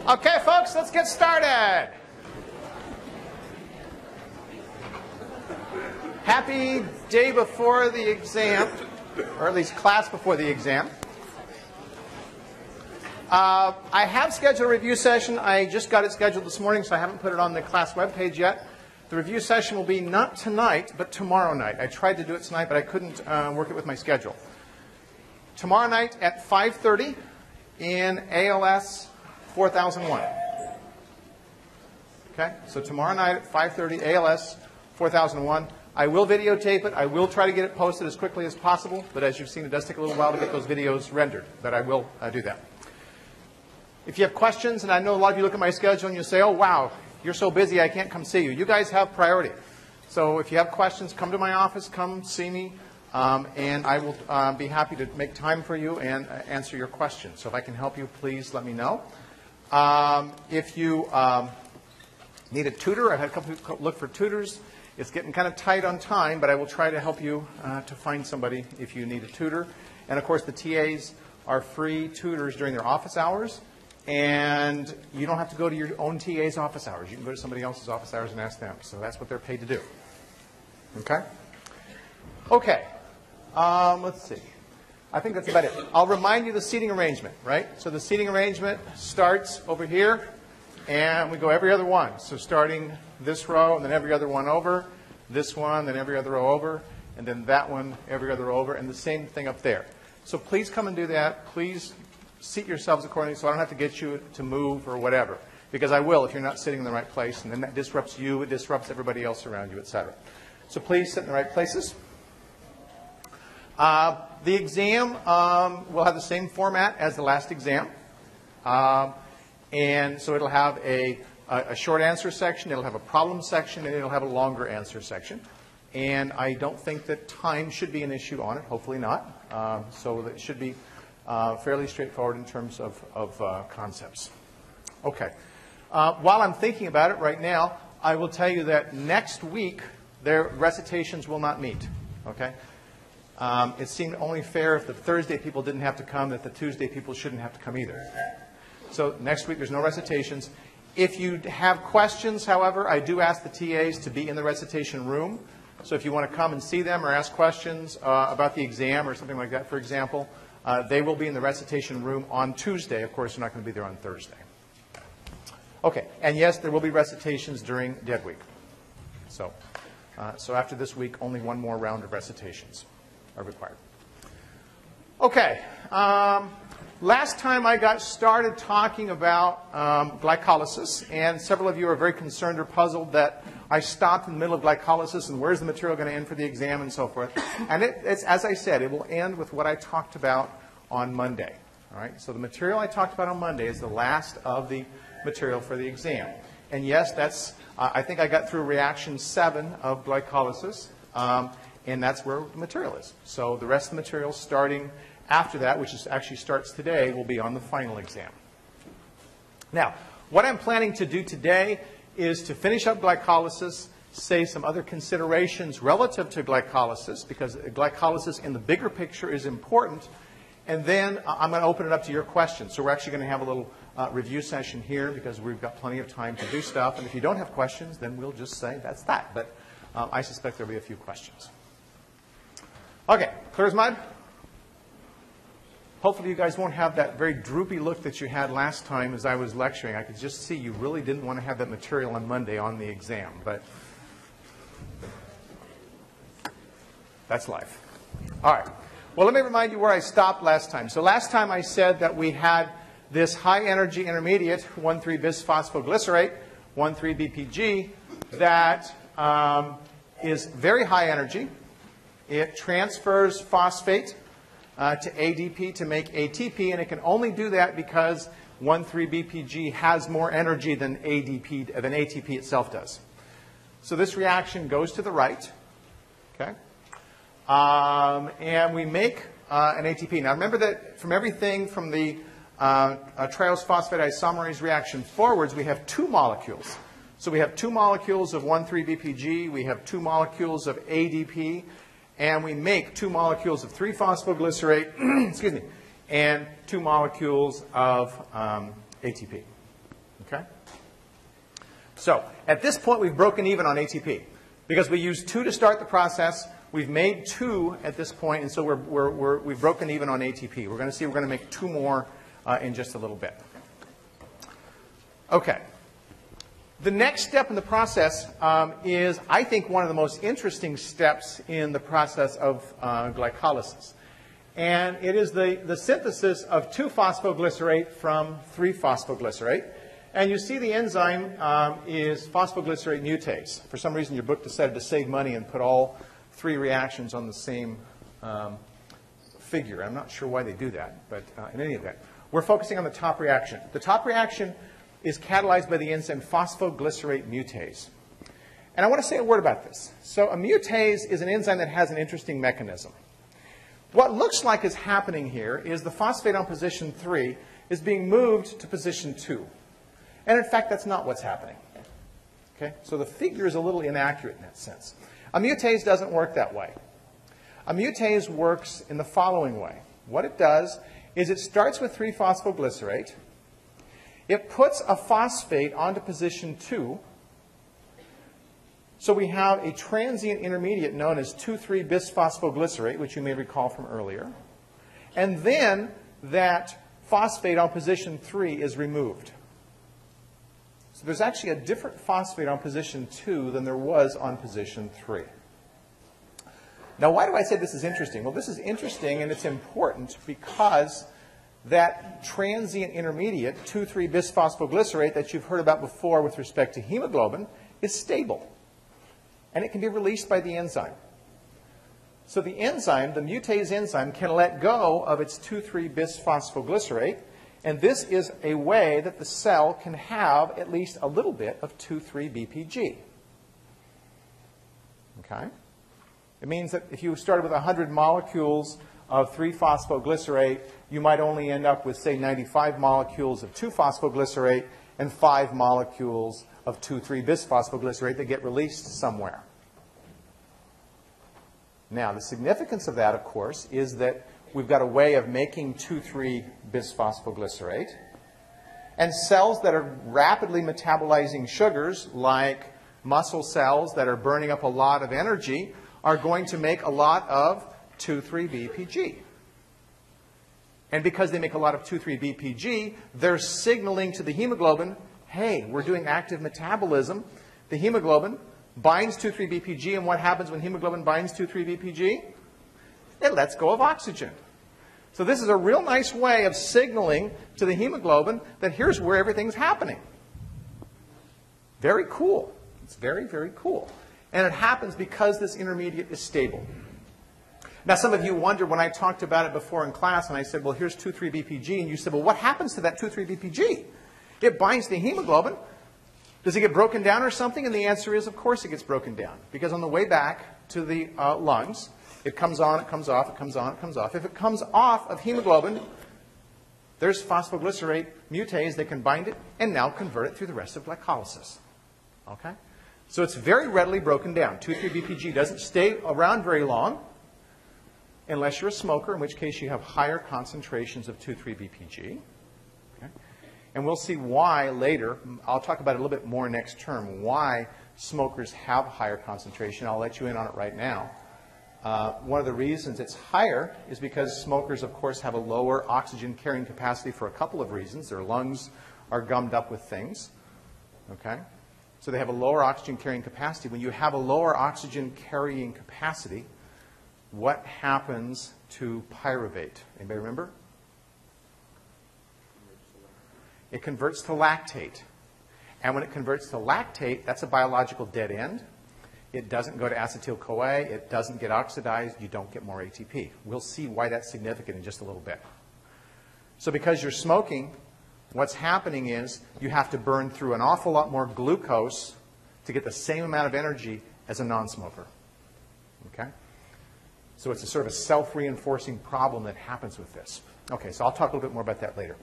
Okay, folks, let's get started. Happy day before the exam, or at least class before the exam. I have scheduled a review session. I just got it scheduled this morning, so I haven't put it on the class webpage yet. The review session will be not tonight, but tomorrow night. I tried to do it tonight, but I couldn't work it with my schedule. Tomorrow night at 5:30 in ALS 4001. Okay, so tomorrow night at 5:30 ALS 4001. I will videotape it. I will try to get it posted as quickly as possible, but as you've seen, it does take a little while to get those videos rendered, but I will do that. If you have questions, and I know a lot of you look at my schedule and you say, oh, wow, you're so busy, I can't come see you. You guys have priority. So if you have questions, come to my office, come see me, and I will be happy to make time for you and answer your questions. So if I can help you, please let me know. If you need a tutor, I've had a couple people look for tutors. It's getting kind of tight on time, but I will try to help you to find somebody if you need a tutor. And of course, the TAs are free tutors during their office hours. And you don't have to go to your own TA's office hours. You can go to somebody else's office hours and ask them. So that's what they're paid to do. Okay? Okay. Let's see. I think that's about it. I'll remind you the seating arrangement, right? So the seating arrangement starts over here, and we go every other one. So starting this row, and then every other one over, this one, then every other row over, and then that one, every other row over, and the same thing up there. So please come and do that. Please seat yourselves accordingly so I don't have to get you to move or whatever. Because I will if you're not sitting in the right place, and then that disrupts you, it disrupts everybody else around you, etc. So please sit in the right places. The exam will have the same format as the last exam. And so it'll have a short answer section, it'll have a problem section, and it'll have a longer answer section. And I don't think that time should be an issue on it, hopefully not. So it should be fairly straightforward in terms of concepts. Okay. While I'm thinking about it right now, I will tell you that next week, their recitations will not meet. Okay? It seemed only fair if the Thursday people didn't have to come, that the Tuesday people shouldn't have to come either. So next week, there's no recitations. If you have questions, however, I do ask the TAs to be in the recitation room. So if you want to come and see them or ask questions about the exam or something like that, for example, they will be in the recitation room on Tuesday. Of course, they're not going to be there on Thursday. Okay, and yes, there will be recitations during Dead Week. So after this week, only one more round of recitations are required. Okay, last time I got started talking about glycolysis, and several of you are very concerned or puzzled that I stopped in the middle of glycolysis and where's the material going to end for the exam and so forth. And it's, as I said, it will end with what I talked about on Monday. All right? So the material I talked about on Monday is the last of the material for the exam. And yes, that's, I think I got through reaction 7 of glycolysis, and that's where the material is. So the rest of the material starting after that, which is actually starts today, will be on the final exam. Now, what I'm planning to do today is to finish up glycolysis, say some other considerations relative to glycolysis, because glycolysis in the bigger picture is important, and then I'm going to open it up to your questions. So we're actually going to have a little review session here because we've got plenty of time to do stuff, and if you don't have questions, then we'll just say that's that. But I suspect there'll be a few questions. Okay, clear as mud? Hopefully you guys won't have that very droopy look that you had last time as I was lecturing. I could just see you really didn't want to have that material on Monday on the exam, but that's life. All right. Well, let me remind you where I stopped last time. So last time I said that we had this high-energy intermediate, 1,3-bisphosphoglycerate, 1,3-BPG, that is very high energy. It transfers phosphate to ADP to make ATP, and it can only do that because 1,3-BPG has more energy than ATP itself does. So this reaction goes to the right, okay? And we make an ATP. Now remember that from everything from the triose phosphate isomerase reaction forwards, we have 2 molecules. So we have 2 molecules of 1,3-BPG, we have 2 molecules of ADP, and we make 2 molecules of 3-phosphoglycerate, excuse me, and 2 molecules of ATP. Okay? So at this point, we've broken even on ATP. Because we used 2 to start the process, we've made 2 at this point, and so we've broken even on ATP. We're going to see we're going to make 2 more in just a little bit. Okay. The next step in the process is, I think, one of the most interesting steps in the process of glycolysis. And it is the synthesis of 2-phosphoglycerate from 3-phosphoglycerate. And you see the enzyme is phosphoglycerate mutase. For some reason, your book decided to save money and put all 3 reactions on the same figure. I'm not sure why they do that, but in any event, we're focusing on the top reaction. The top reaction is catalyzed by the enzyme phosphoglycerate mutase. And I want to say a word about this. So a mutase is an enzyme that has an interesting mechanism. What looks like is happening here is the phosphate on position 3 is being moved to position 2. And in fact, that's not what's happening. Okay? So the figure is a little inaccurate in that sense. A mutase doesn't work that way. A mutase works in the following way. What it does is it starts with 3-phosphoglycerate. It puts a phosphate onto position 2. So we have a transient intermediate known as 2,3-bisphosphoglycerate, which you may recall from earlier. And then that phosphate on position 3 is removed. So there's actually a different phosphate on position 2 than there was on position 3. Now, why do I say this is interesting? Well, this is interesting and it's important because that transient intermediate, 2,3-bisphosphoglycerate that you've heard about before with respect to hemoglobin, is stable. And it can be released by the enzyme. So the enzyme, the mutase enzyme, can let go of its 2,3-bisphosphoglycerate. And this is a way that the cell can have at least a little bit of 2,3-BPG. Okay? It means that if you started with 100 molecules of 3-phosphoglycerate, you might only end up with, say, 95 molecules of 2-phosphoglycerate and 5 molecules of 2,3-bisphosphoglycerate that get released somewhere. Now, the significance of that, of course, is that we've got a way of making 2,3-bisphosphoglycerate. And cells that are rapidly metabolizing sugars, like muscle cells that are burning up a lot of energy, are going to make a lot of 2,3-BPG. And because they make a lot of 2,3-BPG, they're signaling to the hemoglobin, hey, we're doing active metabolism. The hemoglobin binds 2,3-BPG, and what happens when hemoglobin binds 2,3-BPG? It lets go of oxygen. So this is a real nice way of signaling to the hemoglobin that here's where everything's happening. Very cool. It's very, very cool. And it happens because this intermediate is stable. Now, some of you wondered when I talked about it before in class, and I said, well, here's 2,3-BPG, and you said, well, what happens to that 2,3-BPG? It binds the hemoglobin. Does it get broken down or something? And the answer is, of course it gets broken down. Because on the way back to the lungs, it comes on, it comes off, it comes on, it comes off. If it comes off of hemoglobin, there's phosphoglycerate mutase that can bind it and now convert it through the rest of glycolysis. Okay? So it's very readily broken down. 2,3-BPG doesn't stay around very long unless you're a smoker, in which case you have higher concentrations of 2,3-BPG. Okay? And we'll see why later. I'll talk about it a little bit more next term, why smokers have higher concentration. I'll let you in on it right now. One of the reasons it's higher is because smokers, of course, have a lower oxygen carrying capacity for a couple of reasons. Their lungs are gummed up with things. Okay? So they have a lower oxygen carrying capacity. When you have a lower oxygen carrying capacity, what happens to pyruvate? Anybody remember? It converts to lactate. And when it converts to lactate, that's a biological dead end. It doesn't go to acetyl-CoA. It doesn't get oxidized. You don't get more ATP. We'll see why that's significant in just a little bit. So because you're smoking, what's happening is you have to burn through an awful lot more glucose to get the same amount of energy as a non-smoker. Okay? So it's a sort of a self-reinforcing problem that happens with this. Okay, so I'll talk a little bit more about that later.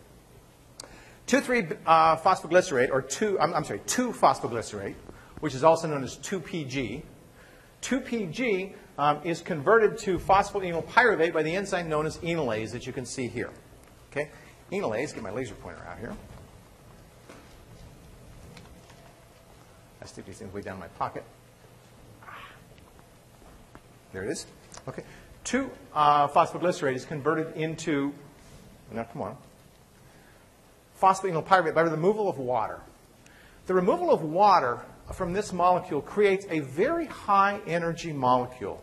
2,3-phosphoglycerate, or 2-phosphoglycerate, which is also known as 2PG. 2PG is converted to phosphoenol pyruvate by the enzyme known as enolase that you can see here. Okay? Enolase, get my laser pointer out here. I stick these things way down in my pocket. There it is. Okay. 2-phosphoglycerate is converted into, now come on, phosphoenol pyruvate by the removal of water. The removal of water from this molecule creates a very high energy molecule.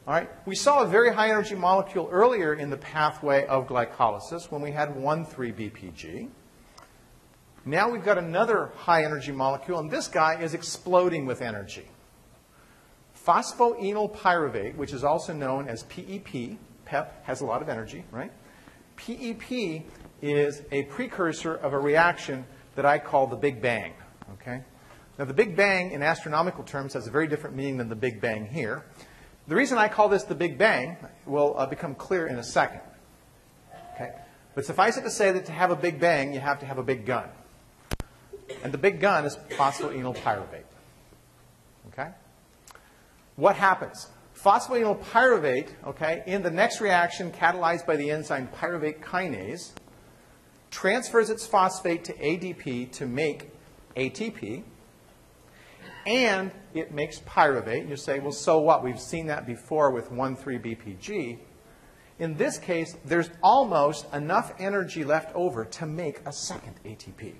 All right? We saw a very high energy molecule earlier in the pathway of glycolysis when we had 1,3-BPG. Now we've got another high energy molecule, and this guy is exploding with energy. Phosphoenol pyruvate, which is also known as PEP, PEP has a lot of energy, right? PEP is a precursor of a reaction that I call the Big Bang, okay? Now, the Big Bang in astronomical terms has a very different meaning than the Big Bang here. The reason I call this the Big Bang will become clear in a second, okay? But suffice it to say that to have a Big Bang, you have to have a big gun. And the big gun is phosphoenol pyruvate, okay? What happens? Phosphoenol pyruvate, okay, in the next reaction catalyzed by the enzyme pyruvate kinase, transfers its phosphate to ADP to make ATP, and it makes pyruvate. And you say, well, so what? We've seen that before with 1,3-BPG. In this case, there's almost enough energy left over to make a second ATP.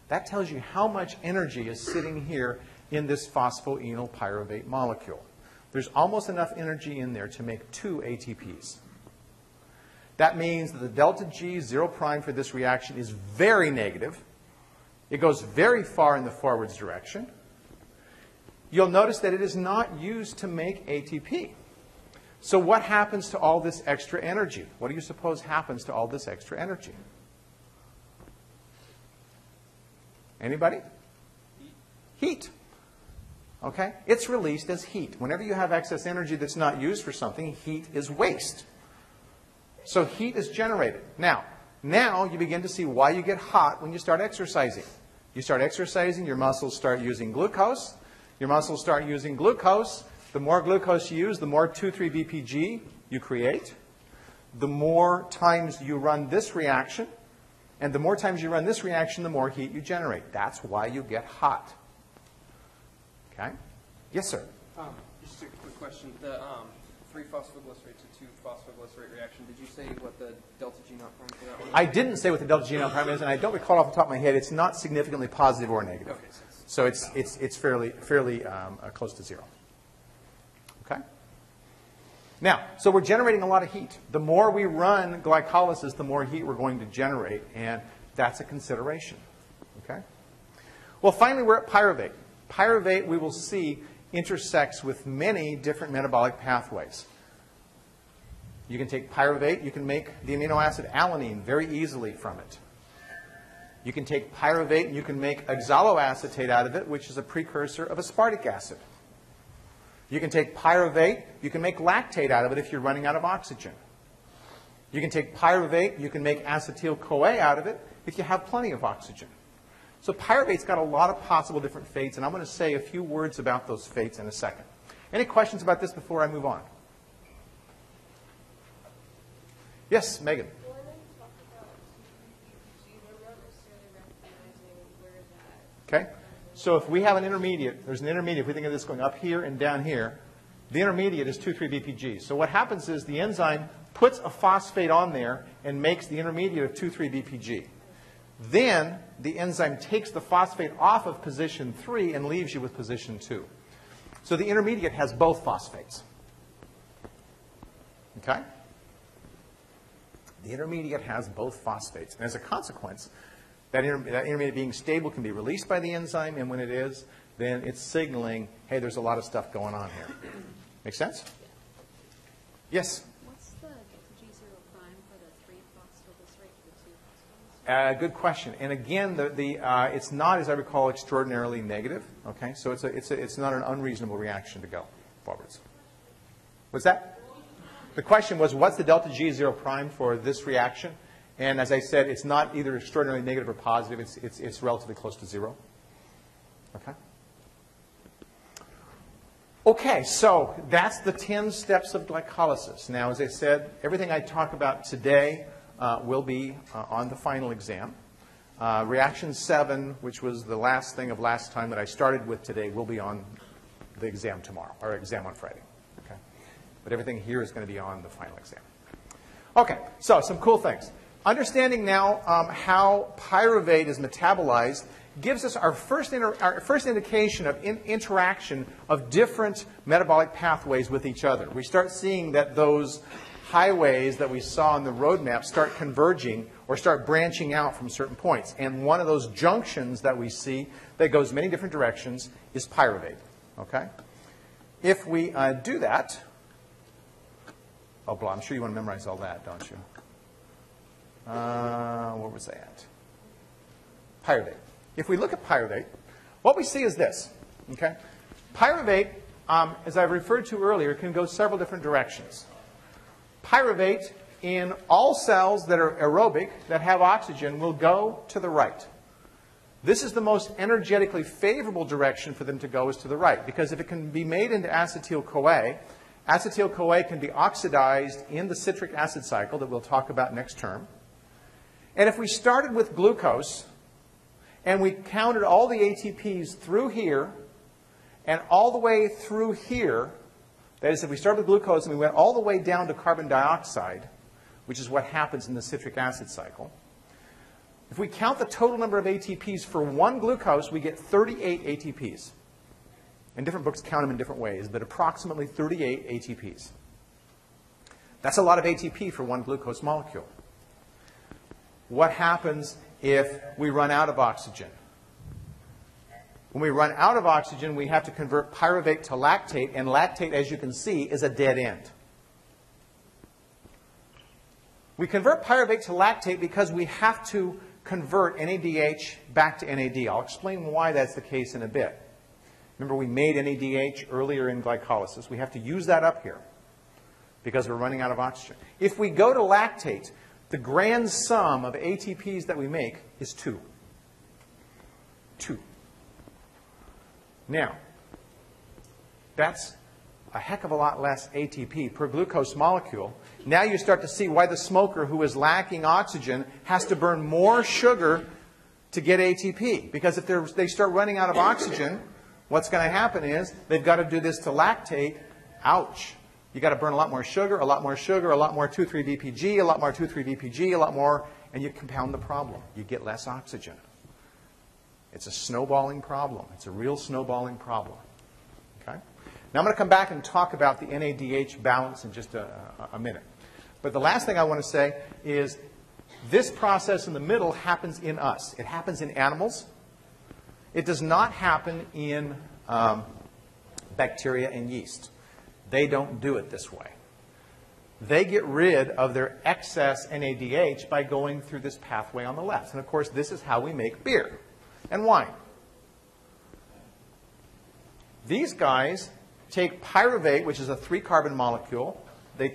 That tells you how much energy is sitting here in this phosphoenol pyruvate molecule. There's almost enough energy in there to make 2 ATPs. That means that the delta G 0' for this reaction is very negative. It goes very far in the forwards direction. You'll notice that it is not used to make ATP. So what happens to all this extra energy? What do you suppose happens to all this extra energy? Anybody? Heat. Okay? It's released as heat. Whenever you have excess energy that's not used for something, heat is waste. So heat is generated. Now you begin to see why you get hot when you start exercising. You start exercising, your muscles start using glucose. Your muscles start using glucose. The more glucose you use, the more 2,3-BPG you create. The more times you run this reaction, and the more times you run this reaction, the more heat you generate. That's why you get hot. Okay? Yes, sir? Just a quick question. The 3-phosphoglycerate to 2-phosphoglycerate reaction, did you say what the delta G naught prime for that one? I didn't say what the delta G naught prime is, and I don't recall off the top of my head. It's not significantly positive or negative. Okay, so it's fairly close to 0. Okay? Now, so we're generating a lot of heat. The more we run glycolysis, the more heat we're going to generate, and that's a consideration. Okay? Well, finally, we're at pyruvate. Pyruvate, we will see, intersects with many different metabolic pathways. You can take pyruvate, you can make the amino acid alanine very easily from it. You can take pyruvate and you can make oxaloacetate out of it, which is a precursor of aspartic acid. You can take pyruvate, you can make lactate out of it if you're running out of oxygen. You can take pyruvate, you can make acetyl-CoA out of it if you have plenty of oxygen. So pyruvate's got a lot of possible different fates, and I'm going to say a few words about those fates in a second. Any questions about this before I move on? Yes, Megan. Well, when you talk about 2,3-BPG, we're not necessarily recognizing where that... Okay. So if we have an intermediate, there's an intermediate, if we think of this going up here and down here, the intermediate is 2,3-BPG. So what happens is the enzyme puts a phosphate on there and makes the intermediate of 2,3-BPG. Then the enzyme takes the phosphate off of position 3 and leaves you with position 2. So the intermediate has both phosphates. Okay? The intermediate has both phosphates. And as a consequence, that intermediate being stable can be released by the enzyme, and when it is, then it's signaling, hey, there's a lot of stuff going on here. Make sense? Yes? What's the G0' for the 3-phosphoglycerate to the 2-phosphoglycerate? Good question. And again, it's not, as I recall, extraordinarily negative. Okay, so it's not an unreasonable reaction to go forwards. What's that? The question was, what's the delta G0' for this reaction? And as I said, it's not either extraordinarily negative or positive. It's relatively close to 0. Okay. Okay, so that's the 10 steps of glycolysis. Now, as I said, everything I talk about today will be on the final exam. Reaction 7, which was the last thing of last time that I started with today, will be on the exam tomorrow, or exam on Friday. Okay? But everything here is going to be on the final exam. Okay, so some cool things. Understanding now how pyruvate is metabolized gives us our first indication of interaction of different metabolic pathways with each other. We start seeing that those highways that we saw in the roadmap start converging or start branching out from certain points. And one of those junctions that we see that goes many different directions is pyruvate. Okay? If we do that, oh, blah, I'm sure you want to memorize all that, don't you? Where was I at? Pyruvate. If we look at pyruvate, what we see is this. Okay? Pyruvate, as I referred to earlier, can go several different directions. Pyruvate in all cells that are aerobic, that have oxygen, will go to the right. This is the most energetically favorable direction for them to go, is to the right, because if it can be made into acetyl-CoA, acetyl-CoA can be oxidized in the citric acid cycle that we'll talk about next term. And if we started with glucose and we counted all the ATPs through here and all the way through here, that is, if we started with glucose and we went all the way down to carbon dioxide, which is what happens in the citric acid cycle, if we count the total number of ATPs for one glucose, we get 38 ATPs. And different books count them in different ways, but approximately 38 ATPs. That's a lot of ATP for one glucose molecule. What happens if we run out of oxygen? When we run out of oxygen, we have to convert pyruvate to lactate, and lactate, as you can see, is a dead end. We convert pyruvate to lactate because we have to convert NADH back to NAD. I'll explain why that's the case in a bit. Remember, we made NADH earlier in glycolysis. We have to use that up here because we're running out of oxygen. If we go to lactate, the grand sum of ATPs that we make is 2. 2. Now, that's a heck of a lot less ATP per glucose molecule. Now you start to see why the smoker who is lacking oxygen has to burn more sugar to get ATP. Because if they start running out of oxygen, what's going to happen is they've got to do this to lactate. Ouch. You've got to burn a lot more sugar, a lot more sugar, a lot more 2,3-VPG, a lot more 2,3-VPG, a lot more, and you compound the problem. You get less oxygen. It's a snowballing problem. It's a real snowballing problem. Okay? Now I'm going to come back and talk about the NADH balance in just a minute. But the last thing I want to say is this process in the middle happens in us. It happens in animals. It does not happen in bacteria and yeast. They don't do it this way. They get rid of their excess NADH by going through this pathway on the left. And of course, this is how we make beer and wine. These guys take pyruvate, which is a 3-carbon molecule. They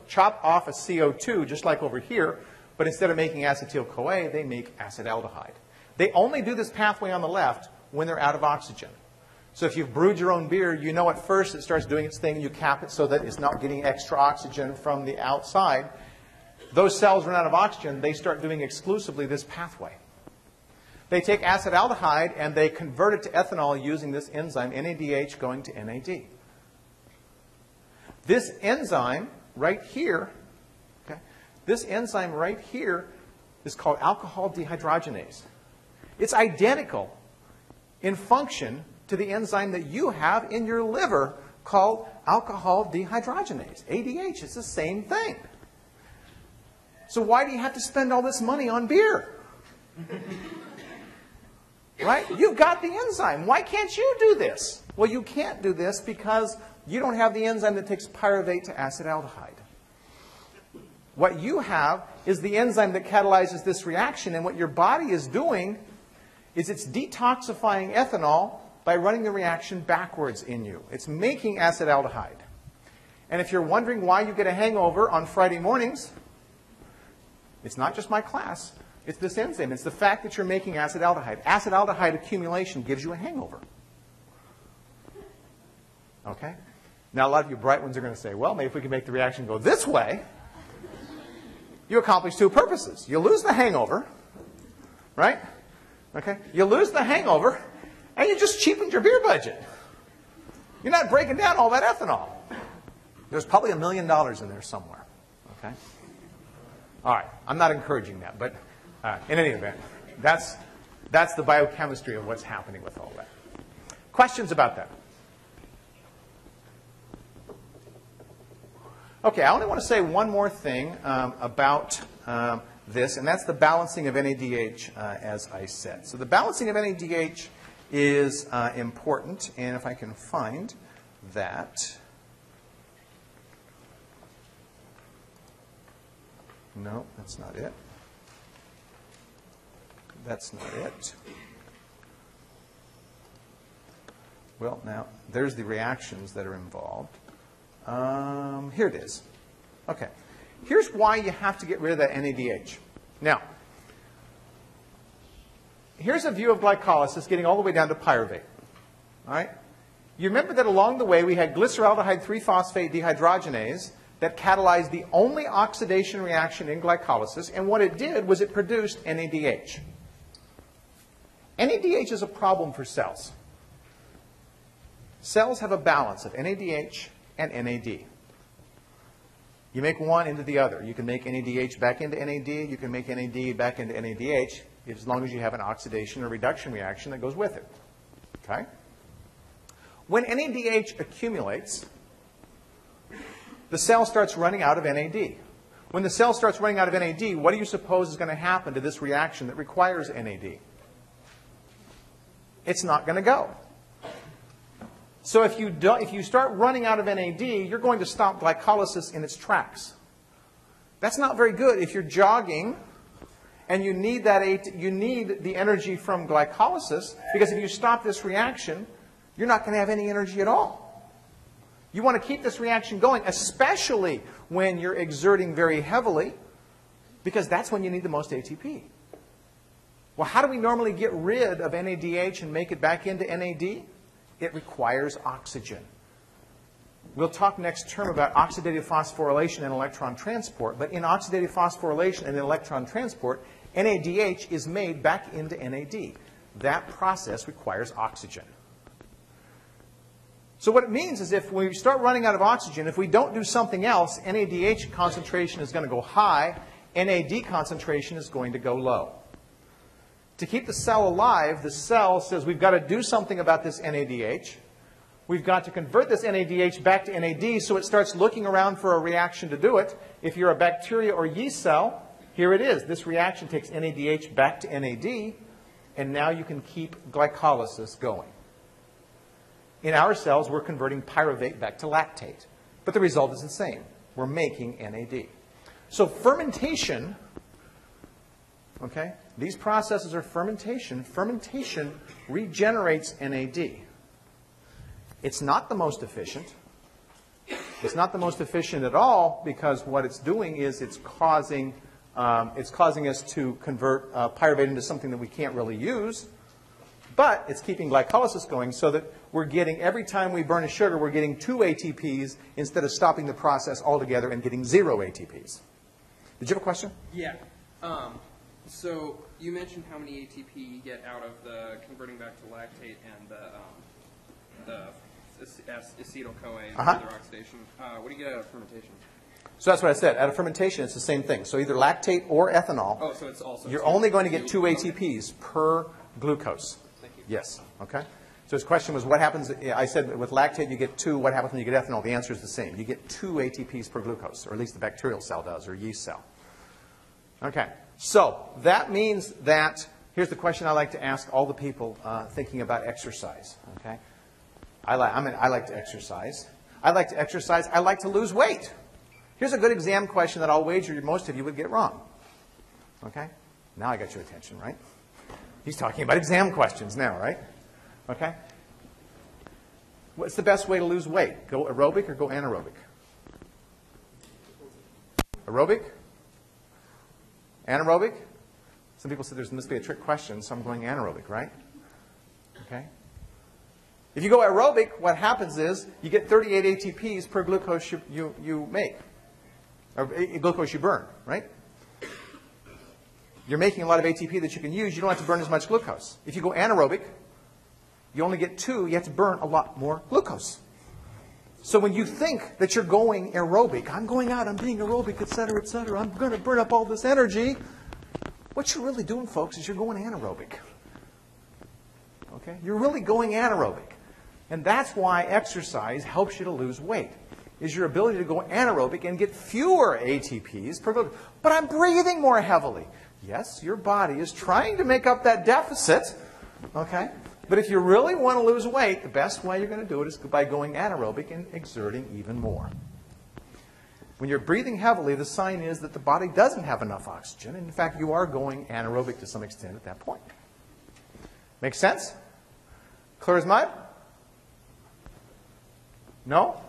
chop off a CO2, just like over here, but instead of making acetyl-CoA, they make acetaldehyde. They only do this pathway on the left when they're out of oxygen. So if you've brewed your own beer, you know at first it starts doing its thing. You cap it so that it's not getting extra oxygen from the outside. Those cells run out of oxygen. They start doing exclusively this pathway. They take acetaldehyde and they convert it to ethanol using this enzyme, NADH going to NAD. This enzyme right here, okay, this enzyme right here is called alcohol dehydrogenase. It's identical in function to the enzyme that you have in your liver called alcohol dehydrogenase, ADH. It's the same thing. So why do you have to spend all this money on beer? Right? You've got the enzyme. Why can't you do this? Well, you can't do this because you don't have the enzyme that takes pyruvate to acetaldehyde. What you have is the enzyme that catalyzes this reaction, and what your body is doing is it's detoxifying ethanol by running the reaction backwards in you. It's making acetaldehyde. And if you're wondering why you get a hangover on Friday mornings, it's not just my class. It's this enzyme. It's the fact that you're making acetaldehyde. Acetaldehyde accumulation gives you a hangover. Okay? Now, a lot of you bright ones are going to say, well, maybe if we can make the reaction go this way, you accomplish 2 purposes. You lose the hangover, right? Okay? You lose the hangover, and you just cheapened your beer budget. You're not breaking down all that ethanol. There's probably $1 million in there somewhere. Okay? All right. I'm not encouraging that, but in any event, that's the biochemistry of what's happening with all that. Questions about that? Okay, I only want to say one more thing about this, and that's the balancing of NADH, as I said. So the balancing of NADH is important, and if I can find that. No, that's not it. That's not it. Well, now, there's the reactions that are involved. Here it is. Okay. Here's why you have to get rid of that NADH. Now, here's a view of glycolysis getting all the way down to pyruvate. All right? You remember that along the way we had glyceraldehyde 3-phosphate dehydrogenase that catalyzed the only oxidation reaction in glycolysis, and what it did was it produced NADH. NADH is a problem for cells. Cells have a balance of NADH and NAD. You make one into the other. You can make NADH back into NAD. You can make NAD back into NADH as long as you have an oxidation or reduction reaction that goes with it. Okay? When NADH accumulates, the cell starts running out of NAD. When the cell starts running out of NAD, what do you suppose is going to happen to this reaction that requires NAD? It's not going to go. So if you start running out of NAD, you're going to stop glycolysis in its tracks. That's not very good if you're jogging and you need the energy from glycolysis, because if you stop this reaction, you're not going to have any energy at all. You want to keep this reaction going, especially when you're exerting very heavily, because that's when you need the most ATP. Well, how do we normally get rid of NADH and make it back into NAD? It requires oxygen. We'll talk next term about oxidative phosphorylation and electron transport, but in oxidative phosphorylation and electron transport, NADH is made back into NAD. That process requires oxygen. So what it means is if we start running out of oxygen, if we don't do something else, NADH concentration is going to go high, NAD concentration is going to go low. To keep the cell alive, the cell says we've got to do something about this NADH. We've got to convert this NADH back to NAD, so it starts looking around for a reaction to do it. If you're a bacteria or yeast cell, here it is. This reaction takes NADH back to NAD, and now you can keep glycolysis going. In our cells, we're converting pyruvate back to lactate, but the result is the same. We're making NAD. So fermentation, okay, these processes are fermentation. Fermentation regenerates NAD. It's not the most efficient. It's not the most efficient at all, because what it's doing is it's causing us to convert pyruvate into something that we can't really use. But it's keeping glycolysis going so that we're getting, every time we burn a sugar, we're getting 2 ATPs instead of stopping the process altogether and getting 0 ATPs. Did you have a question? Yeah. So you mentioned how many ATP you get out of the converting back to lactate and the acetyl-CoA and further oxidation. What do you get out of fermentation? So that's what I said. Out of fermentation, it's the same thing. So either lactate or ethanol. Oh, so it's also you're only going to get 2 ATPs per glucose. Thank you. Yes. Okay. So his question was, what happens? I said with lactate you get 2. What happens when you get ethanol? The answer is the same. You get 2 ATPs per glucose, or at least the bacterial cell does, or yeast cell. Okay. So that means that, here's the question I like to ask all the people thinking about exercise. Okay. I like to exercise. I like to exercise. I like to lose weight. Here's a good exam question that I'll wager most of you would get wrong. Okay? Now I got your attention, right? He's talking about exam questions now, right? Okay? What's the best way to lose weight? Go aerobic or go anaerobic? Aerobic? Anaerobic? Some people said there must be a trick question, so I'm going anaerobic, right? Okay? If you go aerobic, what happens is you get 38 ATPs per glucose you make, or glucose you burn, right? you're making a lot of ATP that you can use, you don't have to burn as much glucose. If you go anaerobic, you only get 2, you have to burn a lot more glucose. So when you think that you're going aerobic, I'm going out, I'm being aerobic, et cetera, I'm going to burn up all this energy, what you're really doing, folks, is you're going anaerobic. Okay? You're really going anaerobic. And that's why exercise helps you to lose weight, is your ability to go anaerobic and get fewer ATPs per glucose. But I'm breathing more heavily. Yes, your body is trying to make up that deficit. Okay? But if you really want to lose weight, the best way you're going to do it is by going anaerobic and exerting even more. When you're breathing heavily, the sign is that the body doesn't have enough oxygen. And in fact, you are going anaerobic to some extent at that point. Make sense? Clear as mud? No?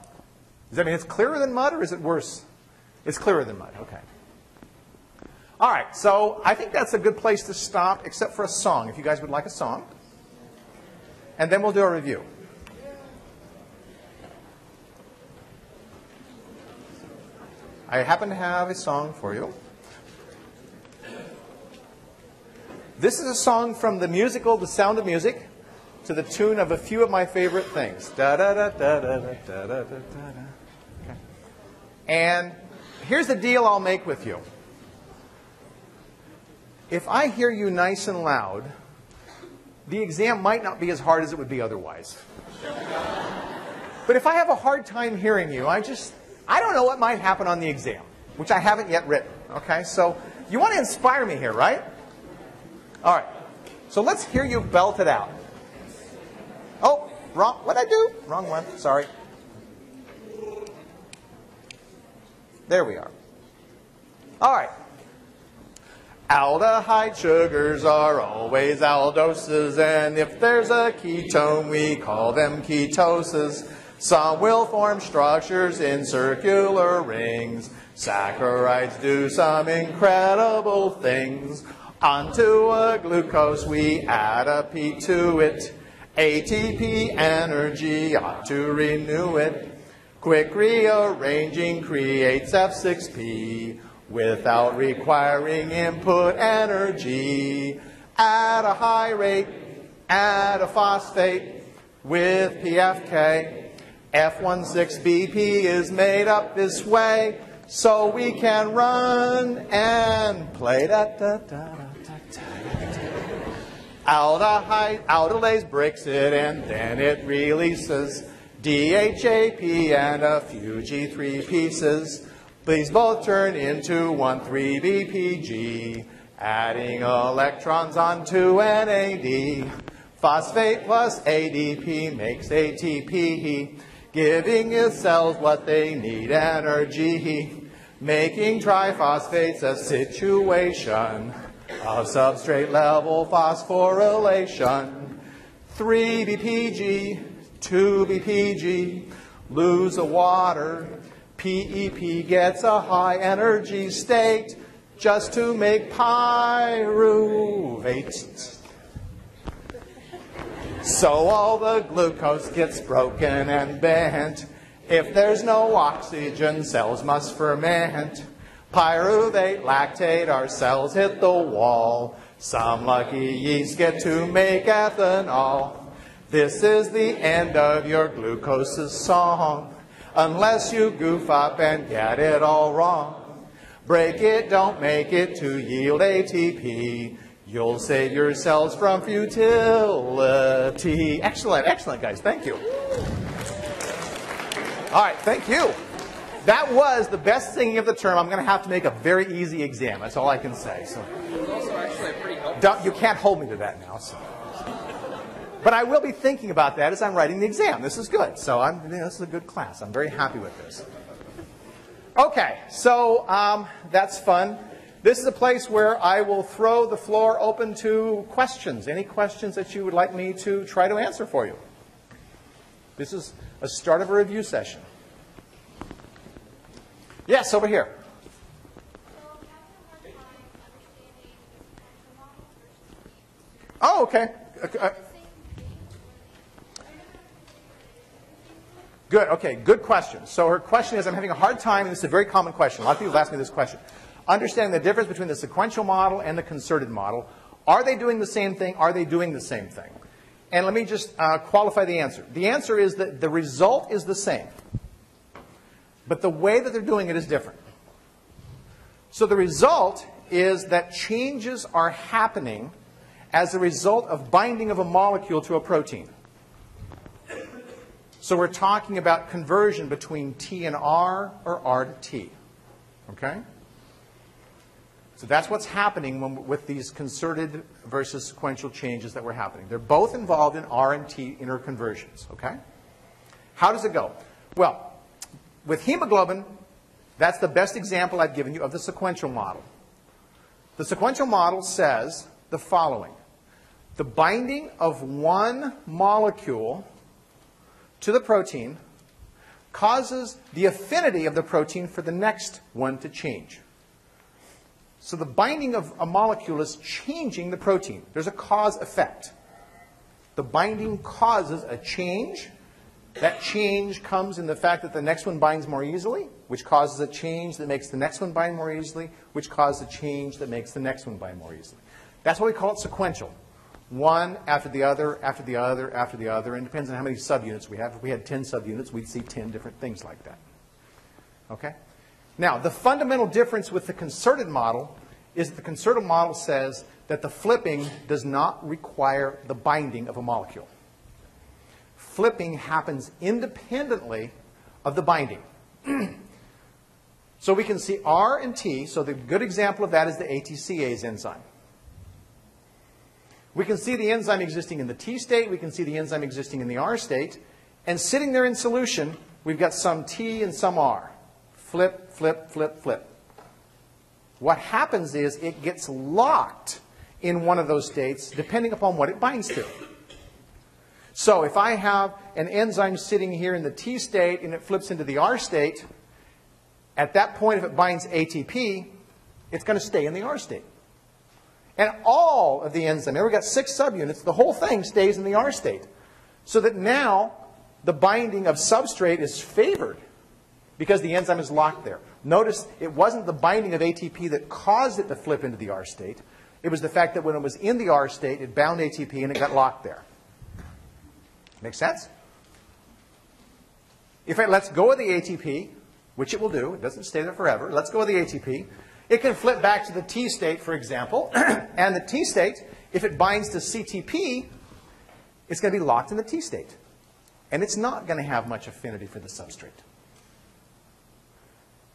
Does that mean it's clearer than mud, or is it worse? It's clearer than mud. Okay. All right. So I think that's a good place to stop, except for a song, if you guys would like a song. And then we'll do a review. I happen to have a song for you. This is a song from the musical The Sound of Music, to the tune of a few of my favorite things. Da da da da da da da da da da. Okay. And here's the deal I'll make with you. If I hear you nice and loud, the exam might not be as hard as it would be otherwise. But if I have a hard time hearing you, I don't know what might happen on the exam, which I haven't yet written. Okay, so you want to inspire me here, right? All right. So let's hear you belt it out. Oh, wrong. What'd I do? Wrong one. Sorry. There we are. All right. Aldehyde sugars are always aldoses, and if there's a ketone, we call them ketoses. Some will form structures in circular rings. Saccharides do some incredible things. Onto a glucose, we add a P to it. ATP energy ought to renew it. Quick rearranging creates F6P without requiring input energy. At a high rate, add a phosphate with PFK. F16BP is made up this way, so we can run and play. Aldehyde, aldolase breaks it, and then it releases DHAP and a few G3 pieces. These both turn into 1,3-BPG, adding electrons onto an AD. Phosphate plus ADP makes ATP, giving its cells what they need, energy, making triphosphates a situation of substrate-level phosphorylation. 3-BPG, 2-BPG, lose the water. PEP gets a high energy state just to make pyruvate. So all the glucose gets broken and bent. If there's no oxygen, cells must ferment. Pyruvate, lactate, our cells hit the wall. Some lucky yeast get to make ethanol. This is the end of your glucose's song, unless you goof up and get it all wrong. Break it, don't make it to yield ATP. You'll save your cells from futility. Excellent, excellent, guys. Thank you. All right, thank you. That was the best singing of the term. I'm going to have to make a very easy exam. That's all I can say. So, it was also actually pretty helpful. you can't hold me to that now. So. But I will be thinking about that as I'm writing the exam. This is good. So this is a good class. I'm very happy with this. Okay, so that's fun. This is a place where I will throw the floor open to questions. Any questions that you would like me to try to answer for you? This is a start of a review session. Yes, over here. Oh, okay. Good. Okay. Good question. So her question is, I'm having a hard time, and this is a very common question. A lot of people ask me this question. understanding the difference between the sequential model and the concerted model. Are they doing the same thing? Are they doing the same thing? And let me just qualify the answer. The answer is that the result is the same, but the way that they're doing it is different. So the result is that changes are happening as a result of binding of a molecule to a protein. So we're talking about conversion between T and R or R to T. Okay? So that's what's happening with these concerted versus sequential changes that were happening. They're both involved in R and T interconversions. Okay? How does it go? Well, with hemoglobin, that's the best example I've given you of the sequential model. The sequential model says the following. The binding of one molecule to the protein causes the affinity of the protein for the next one to change. So the binding of a molecule is changing the protein. There's a cause effect. The binding causes a change. That change comes in the fact that the next one binds more easily, which causes a change that makes the next one bind more easily, which causes a change that makes the next one bind more easily. That's why we call it sequential. One after the other, after the other, after the other, and it depends on how many subunits we have. If we had 10 subunits, we'd see 10 different things like that. Okay? Now, the fundamental difference with the concerted model is that the concerted model says that the flipping does not require the binding of a molecule. Flipping happens independently of the binding. So we can see R and T. So the good example of that is the ATCase enzyme. We can see the enzyme existing in the T state. We can see the enzyme existing in the R state. And sitting there in solution, we've got some T and some R. Flip, flip, flip, flip. What happens is it gets locked in one of those states depending upon what it binds to. So if I have an enzyme sitting here in the T state and it flips into the R state, at that point if it binds ATP, it's going to stay in the R state. And all of the enzyme, we've got 6 subunits, the whole thing stays in the R state. So that now the binding of substrate is favored because the enzyme is locked there. Notice it wasn't the binding of ATP that caused it to flip into the R state. It was the fact that when it was in the R state, it bound ATP and it got locked there. Make sense? If it lets go of the ATP, which it will do, it doesn't stay there forever, let's go of the ATP, it can flip back to the T state, for example, and the T state, if it binds to CTP, it's going to be locked in the T state. And it's not going to have much affinity for the substrate.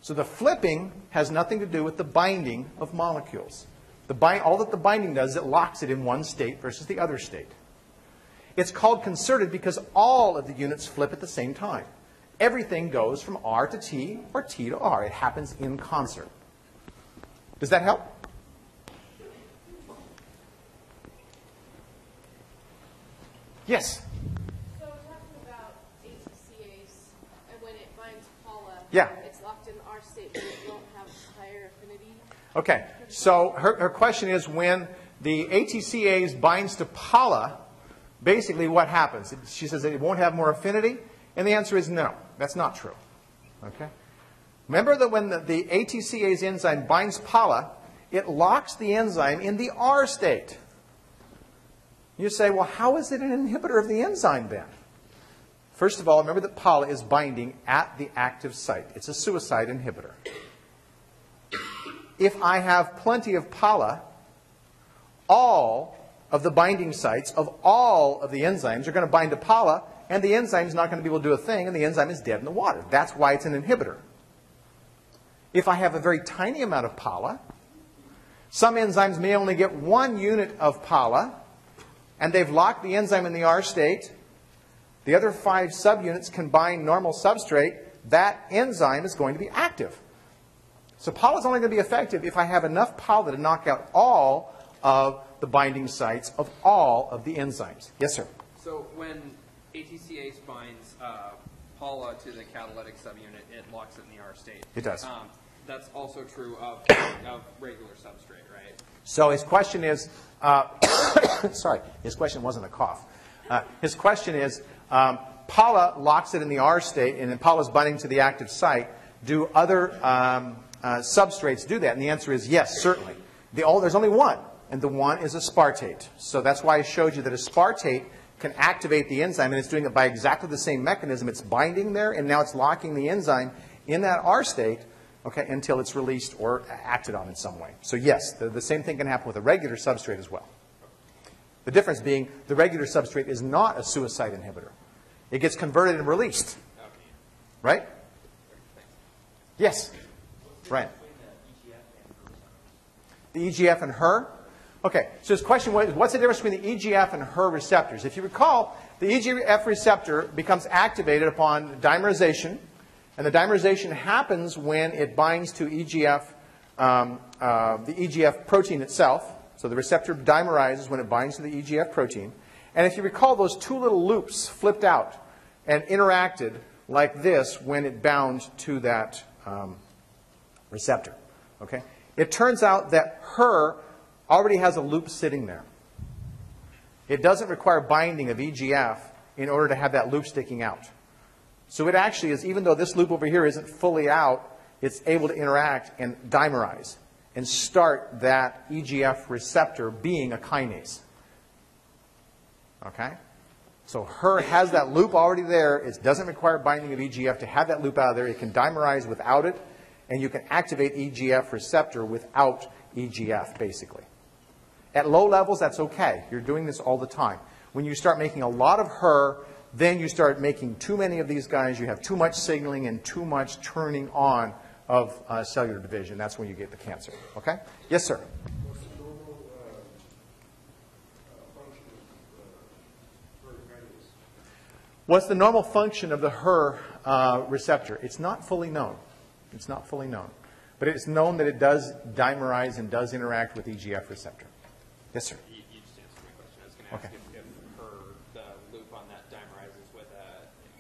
So the flipping has nothing to do with the binding of molecules. All that the binding does is it locks it in one state versus the other state. It's called concerted because all of the units flip at the same time. Everything goes from R to T or T to R. It happens in concert. Does that help? Yes? So talking about ATCase, and when it binds Paula, Yeah. it's locked in R state, but it won't have higher affinity. Okay. So her question is when the ATCase binds to Paula, basically what happens? She says that it won't have more affinity, and the answer is no. That's not true. Okay? Remember that when the ATCase enzyme binds Paula, it locks the enzyme in the R state. You say, well, how is it an inhibitor of the enzyme then? First of all, remember that Paula is binding at the active site. It's a suicide inhibitor. If I have plenty of Paula, all of the binding sites of all of the enzymes are going to bind to Paula, and the enzyme is not going to be able to do a thing, and the enzyme is dead in the water. That's why it's an inhibitor. If I have a very tiny amount of Paula, some enzymes may only get 1 unit of Paula, and they've locked the enzyme in the R state. The other 5 subunits can bind normal substrate. That enzyme is going to be active. So Paula is only going to be effective if I have enough Paula to knock out all of the binding sites of all of the enzymes. Yes, sir? So when ATCase binds Paula to the catalytic subunit, it locks it in the R state. It does. That's also true of regular substrate, right? So his question is, sorry, his question wasn't a cough. His question is, Paula locks it in the R state, and then Paula's binding to the active site. Do other substrates do that? And the answer is yes, certainly. There's only one, and the one is aspartate. So that's why I showed you that aspartate can activate the enzyme, and it's doing it by exactly the same mechanism. It's binding there, and now it's locking the enzyme in that R state, okay, until it's released or acted on in some way. So yes, the same thing can happen with a regular substrate as well. The difference being the regular substrate is not a suicide inhibitor. It gets converted and released. Right? Yes? Right. The EGF and HER? Okay, so this question was, what's the difference between the EGF and HER receptors? If you recall, the EGF receptor becomes activated upon dimerization, and the dimerization happens when it binds to EGF, the EGF protein itself. So the receptor dimerizes when it binds to the EGF protein. And if you recall, those two little loops flipped out and interacted like this when it bound to that receptor. Okay? It turns out that HER already has a loop sitting there. It doesn't require binding of EGF in order to have that loop sticking out. So it actually is, even though this loop over here isn't fully out, it's able to interact and dimerize and start that EGF receptor being a kinase. Okay? So HER has that loop already there. It doesn't require binding of EGF to have that loop out of there. It can dimerize without it, and you can activate EGF receptor without EGF, basically. At low levels, that's okay. You're doing this all the time. When you start making a lot of HER, then you start making too many of these guys. You have too much signaling and too much turning on of cellular division. That's when you get the cancer. Okay? Yes, sir? What's the normal function of HER kinase? What's the normal function of the HER receptor? It's not fully known. It's not fully known. But it's known that it does dimerize and does interact with EGF receptor. Yes, sir? You just answered my question. I was going to ask if the loop on that dimerizes with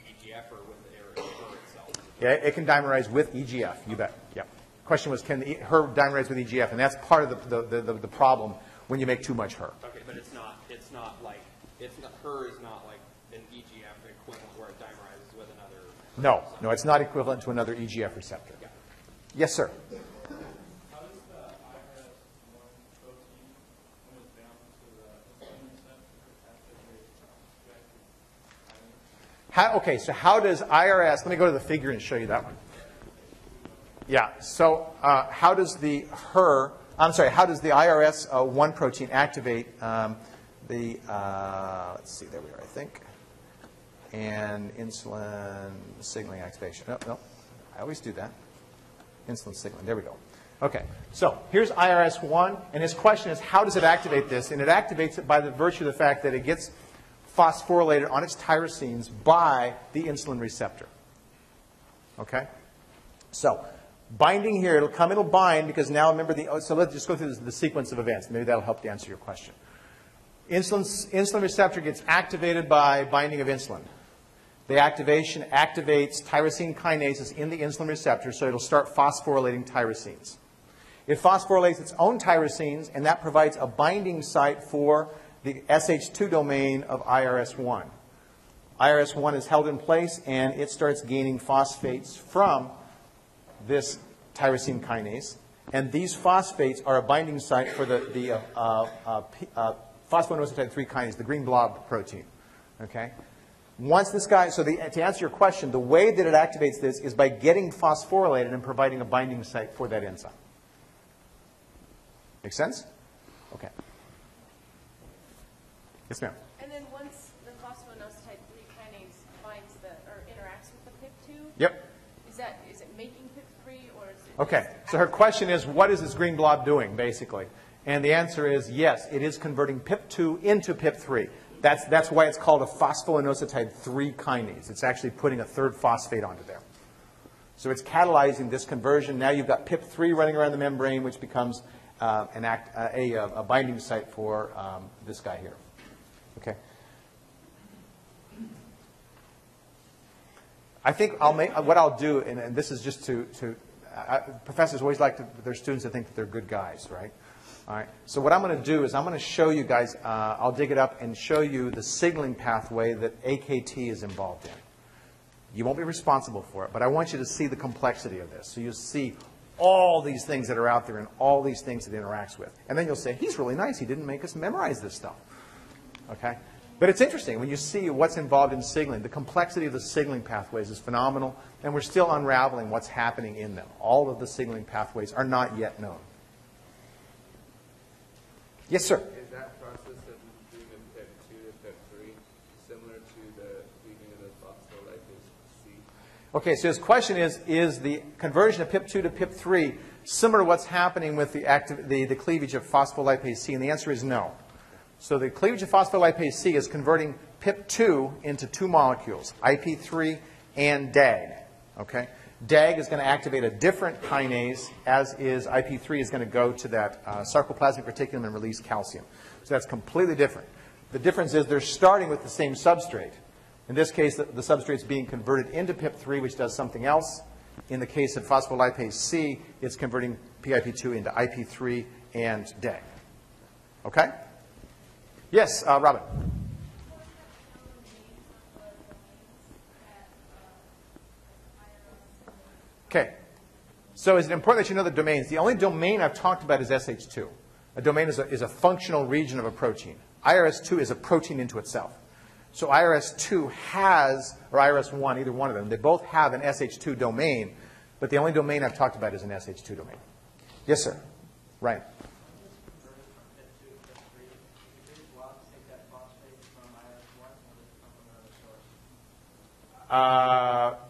EGF or with the HER itself. Yeah, it can dimerize with EGF. You bet. Yeah. Question was, can HER dimerize with EGF? And that's part of the problem when you make too much HER. Okay, but it's not like HER is not like an EGF equivalent where it dimerizes with another. No, it's not equivalent to another EGF receptor. Yeah. Yes, sir. How does the IRS1 protein, when it's bound to the insulin receptor, activate Okay, so how does IRS, let me go to the figure and show you that one. Yeah, so how does the IRS1 protein activate let's see, there we are, I think, and insulin signaling activation. No, I always do that. Insulin signaling, there we go. Okay, so here's IRS1, and his question is, how does it activate this? And it activates it by the virtue of the fact that it gets phosphorylated on its tyrosines by the insulin receptor. Okay? So, binding here, it'll bind, because now remember so let's just go through the sequence of events. Maybe that'll help to answer your question. Insulin receptor gets activated by binding of insulin. The activation activates tyrosine kinases in the insulin receptor, so it'll start phosphorylating tyrosines. It phosphorylates its own tyrosines, and that provides a binding site for the SH2 domain of IRS1. IRS1 is held in place, and it starts gaining phosphates from this tyrosine kinase. And these phosphates are a binding site for the phosphoinositide 3 kinase, the green blob protein. Okay? Once this guy, to answer your question, the way that it activates this is by getting phosphorylated and providing a binding site for that enzyme. Make sense? Okay. Yes, ma'am. And then once the phosphoinositide 3 kinase binds or interacts with the PIP2, Yep. is it making PIP3 or is it? Okay. So her question is, what is this green blob doing, basically? And the answer is yes, it is converting PIP2 into PIP3. That's why it's called a phosphoinositide 3 kinase. It's actually putting a third phosphate onto there. So it's catalyzing this conversion. Now you've got PIP3 running around the membrane, which becomes a binding site for this guy here. Okay. I think what I'll do, and this is just professors always like their students to think that they're good guys, right? All right. So what I'm going to do is I'm going to show you guys, I'll dig it up and show you the signaling pathway that AKT is involved in. You won't be responsible for it, but I want you to see the complexity of this. So you'll see all these things that are out there and all these things that it interacts with. And then you'll say, he's really nice. He didn't make us memorize this stuff. Okay? But it's interesting when you see what's involved in signaling. The complexity of the signaling pathways is phenomenal, and we're still unraveling what's happening in them. All of the signaling pathways are not yet known. Yes, sir? Is that process of moving from PEP 2 to PEP 3 similar to the leaving of the phospholipase C? Okay, so his question is the conversion of PIP2 to PIP3 similar to what's happening with the cleavage of phospholipase C? And the answer is no. So the cleavage of phospholipase C is converting PIP2 into two molecules, IP3 and DAG. Okay? DAG is going to activate a different kinase, as is IP3 is going to go to that sarcoplasmic reticulum and release calcium. So that's completely different. The difference is they're starting with the same substrate. In this case, the substrate is being converted into PIP3, which does something else. In the case of phospholipase C, it's converting PIP2 into IP3 and DAG. Okay? Yes, Robin. Okay. So is it important that you know the domains? The only domain I've talked about is SH2. A domain is a functional region of a protein. IRS2 is a protein into itself. So IRS2 has, or IRS1, either one of them, they both have an SH2 domain, but the only domain I've talked about is an SH2 domain. Yes, sir. Ryan.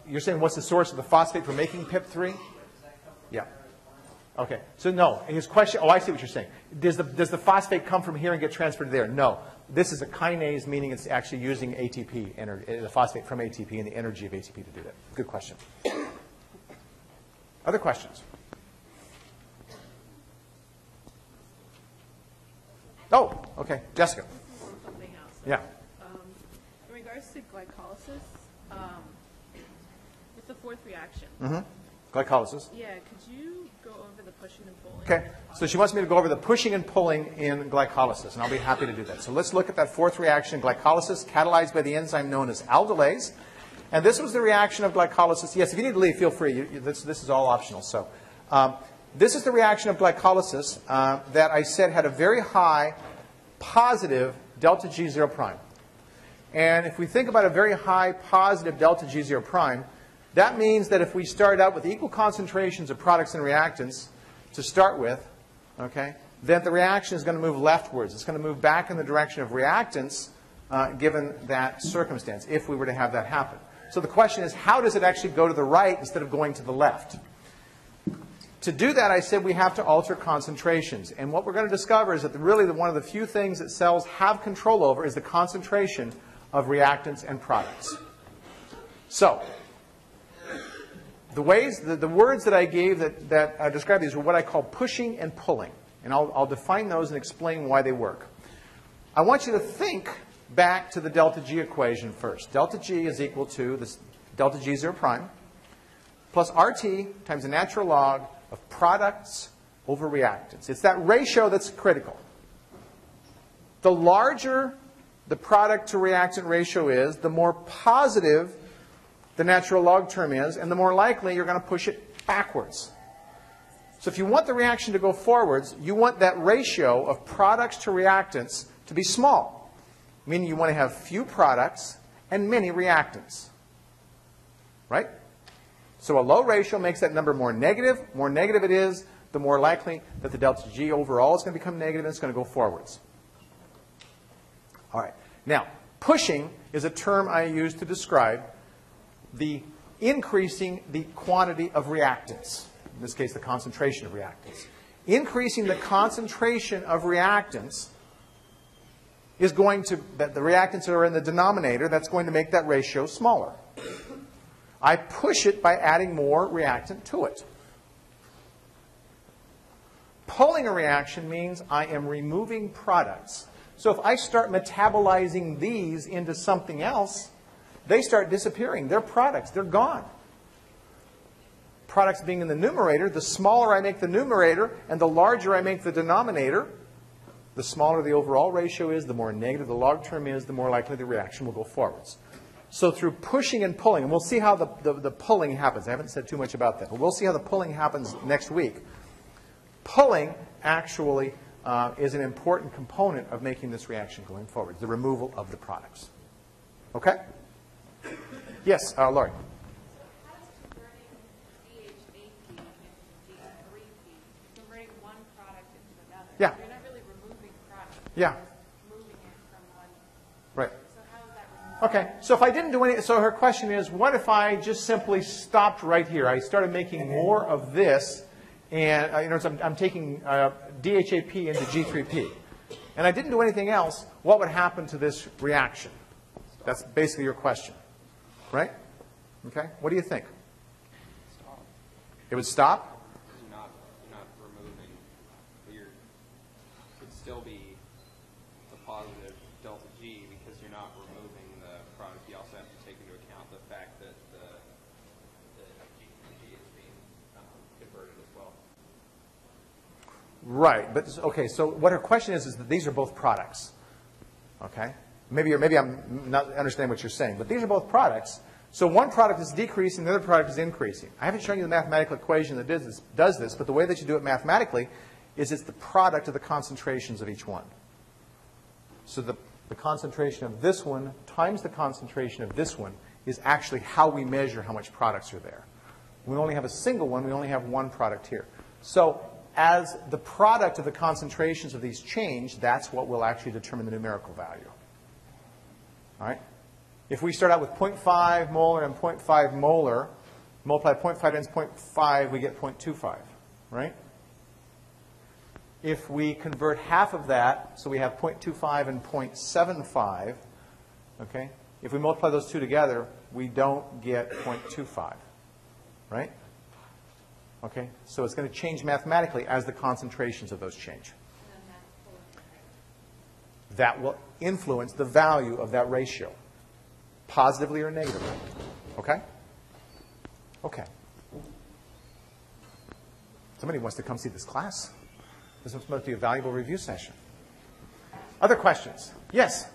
You're saying what's the source of the phosphate for making PIP3? Yeah. Okay. So no. And his question, oh, I see what you're saying. Does the phosphate come from here and get transferred to there? No. This is a kinase, meaning it's actually using ATP, the phosphate from ATP and the energy of ATP to do that. Good question. Other questions? Oh, okay. Jessica. Something else. Yeah. In regards to glycolysis, with the fourth reaction, Glycolysis. yeah, could you go over the pushing and pulling? Okay, so she wants me to go over the pushing and pulling in glycolysis, and I'll be happy to do that. So let's look at that fourth reaction, glycolysis, catalyzed by the enzyme known as aldolase. And this was the reaction of glycolysis. Yes, if you need to leave, feel free. This is all optional. So this is the reaction of glycolysis that I said had a very high positive delta G0 prime. And if we think about a very high positive delta G0 prime, that means that if we start out with equal concentrations of products and reactants to start with, okay, then the reaction is going to move leftwards. It's going to move back in the direction of reactants given that circumstance, if we were to have that happen. So the question is, how does it actually go to the right instead of going to the left? To do that, I said we have to alter concentrations. And what we're going to discover is that really one of the few things that cells have control over is the concentration of reactants and products. So the words that I gave that describe these were what I call pushing and pulling. And I'll define those and explain why they work. I want you to think back to the delta G equation first. Delta G is equal to this delta G0 prime plus RT times the natural log of products over reactants. It's that ratio that's critical. The larger the product to reactant ratio is, the more positive the natural log term is, and the more likely you're going to push it backwards. So if you want the reaction to go forwards, you want that ratio of products to reactants to be small, meaning you want to have few products and many reactants. Right? So a low ratio makes that number more negative. The more negative it is, the more likely that the delta G overall is going to become negative and it's going to go forwards. All right. Now, pushing is a term I use to describe the increasing the quantity of reactants. In this case, the concentration of reactants. Increasing the concentration of reactants is going to, that the reactants are in the denominator, that's going to make that ratio smaller. I push it by adding more reactant to it. Pulling a reaction means I am removing products. So if I start metabolizing these into something else, they start disappearing. They're products. They're gone. Products being in the numerator, the smaller I make the numerator and the larger I make the denominator, the smaller the overall ratio is, the more negative the log term is, the more likely the reaction will go forwards. So through pushing and pulling, and we'll see how the pulling happens. I haven't said too much about that, but we'll see how the pulling happens next week. Pulling actually is an important component of making this reaction going forward, the removal of the products. Okay? Yes, Laurie. So how does converting DHAP into D3P, converting one product into another? Yeah. You're not really removing product. Yeah. You're moving it from one. Right. So how is that removed? Okay, so if I didn't do any, so her question is, what if I just simply stopped right here? I started making more of this, and I'm taking DHAP into G3P, and I didn't do anything else. What would happen to this reaction? That's basically your question, right? Okay, what do you think? Stop. It would stop? You're not removing. It would still be a positive delta G because you're not removing the product. You also have to take into account the fact that the G is being converted as well. Right, but okay, so what her question is that these are both products. Okay? Maybe I'm not understanding what you're saying, but these are both products. So one product is decreasing, the other product is increasing. I haven't shown you the mathematical equation that does this, but the way that you do it mathematically is it's the product of the concentrations of each one. So the concentration of this one times the concentration of this one is actually how we measure how much products are there. We only have a single one, we only have one product here. So as the product of the concentrations of these change, that's what will actually determine the numerical value. All right? If we start out with 0.5 molar and 0.5 molar, multiply 0.5 times 0.5, we get 0.25, right? If we convert half of that, so we have 0.25 and 0.75, okay? If we multiply those two together, we don't get 0.25, right? Okay? So it's going to change mathematically as the concentrations of those change. That will influence the value of that ratio, positively or negatively. Okay? Okay. Somebody wants to come see this class. This must be a valuable review session. Other questions? Yes?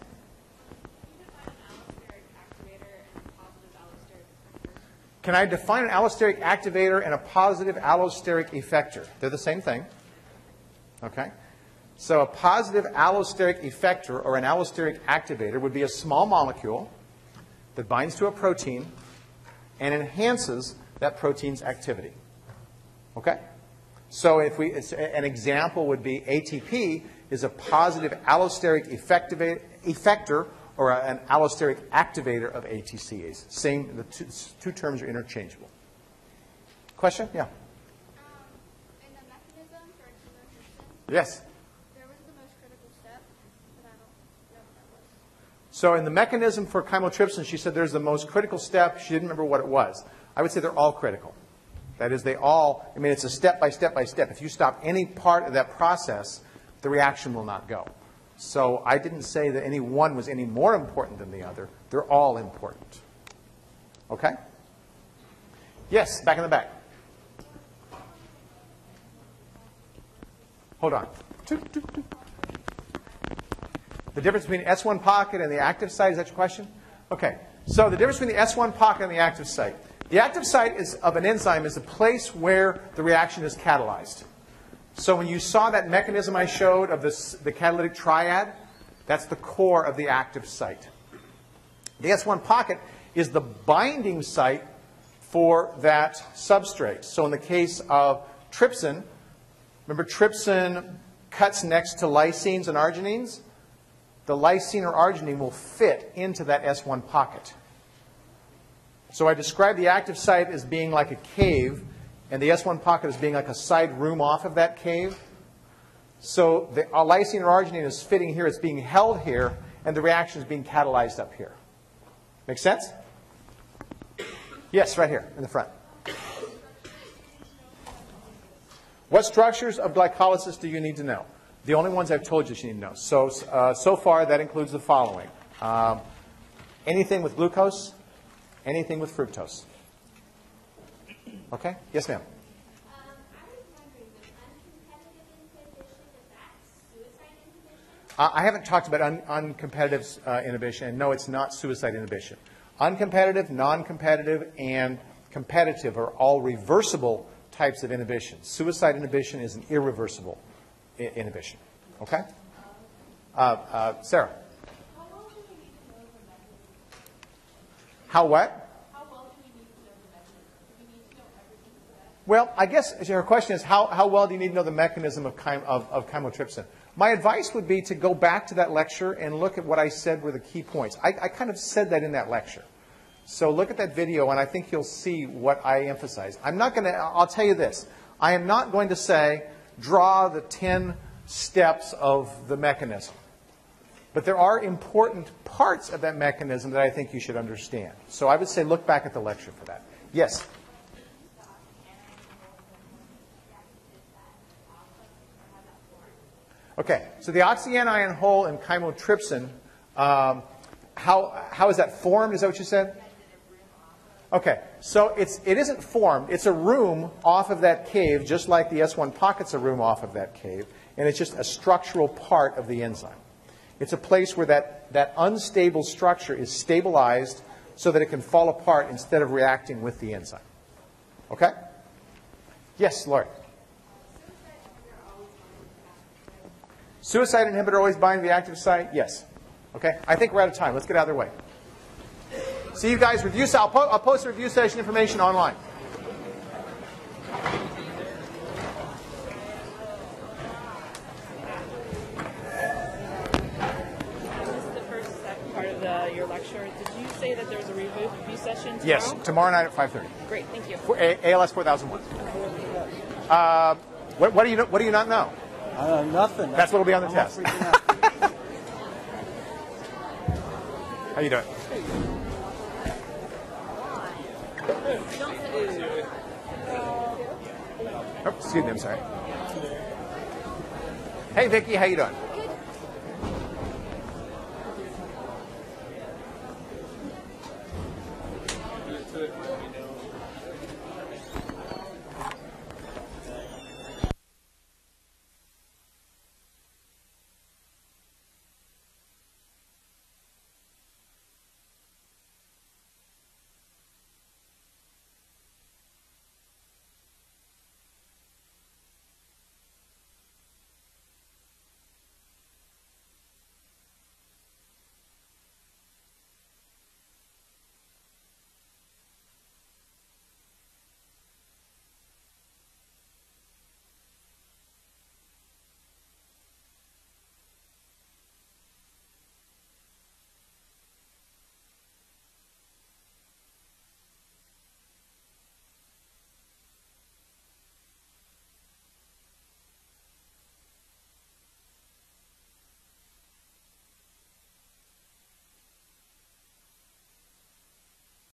Can I define an allosteric activator and a positive allosteric effector? They're the same thing. Okay? So a positive allosteric effector or an allosteric activator would be a small molecule that binds to a protein and enhances that protein's activity. Okay? So if an example would be ATP is a positive allosteric effector or an allosteric activator of ATCase. Same, the two terms are interchangeable. Question? Yeah. In the mechanism for chemotrypsin, Yes. there was the most critical step, but I don't know what that was. So in the mechanism for chymotrypsin, she said there's the most critical step. She didn't remember what it was. I would say they're all critical. That is, they all, I mean, it's a step by step by step. If you stop any part of that process, the reaction will not go. So I didn't say that any one was any more important than the other. They're all important. Okay? Yes, back in the back. Hold on. The difference between S1 pocket and the active site, is that your question? Okay. So the difference between the S1 pocket and the active site. The active site of an enzyme is a place where the reaction is catalyzed. So when you saw that mechanism I showed of the catalytic triad, that's the core of the active site. The S1 pocket is the binding site for that substrate. So in the case of trypsin, remember trypsin cuts next to lysines and arginines? The lysine or arginine will fit into that S1 pocket. So I described the active site as being like a cave, and the S1 pocket as being like a side room off of that cave. So the lysine or arginine is fitting here, it's being held here, and the reaction is being catalyzed up here. Make sense? Yes, right here in the front. What structures of glycolysis do you need to know? The only ones I've told you you need to know. So far, that includes the following. Anything with glucose, anything with fructose. Okay? Yes, ma'am. I was wondering, the uncompetitive inhibition, is that suicide inhibition? I haven't talked about uncompetitive inhibition, and no, it's not suicide inhibition. Uncompetitive, non-competitive, and competitive are all reversible types of inhibition. Suicide inhibition is an irreversible inhibition. Okay? Sarah? How well do we need to know the mechanism? How what? How well do we need to know the mechanism? Do we need to know everything about it? Well, I guess her question is how well do you need to know the mechanism of chymotrypsin? My advice would be to go back to that lecture and look at what I said were the key points. I kind of said that in that lecture. So look at that video, and I think you'll see what I emphasize. I'm not going to, I'll tell you this. I am not going to say, draw the 10 steps of the mechanism. But there are important parts of that mechanism that I think you should understand. So I would say look back at the lecture for that. Yes? Okay, so the oxyanion hole in chymotrypsin, how is that formed? Is that what you said? Okay, so it isn't formed. It's a room off of that cave, just like the S1 pocket's a room off of that cave, and it's just a structural part of the enzyme. It's a place where that unstable structure is stabilized so that it can fall apart instead of reacting with the enzyme. Okay? Yes, Laurie? Suicide inhibitor always bind the active site? Yes. Okay, I think we're out of time. Let's get out of their way. See you guys. I'll post the review session information online. This is the first part of your lecture. Did you say that there's a review session tomorrow? Yes, tomorrow night at 5:30. Great, thank you. For ALS 4001. What do you not know? Nothing. That's what will be on the test. How you doing? Oh, excuse me, I'm sorry. Hey, Vicki, how you doing? Do it, let me know.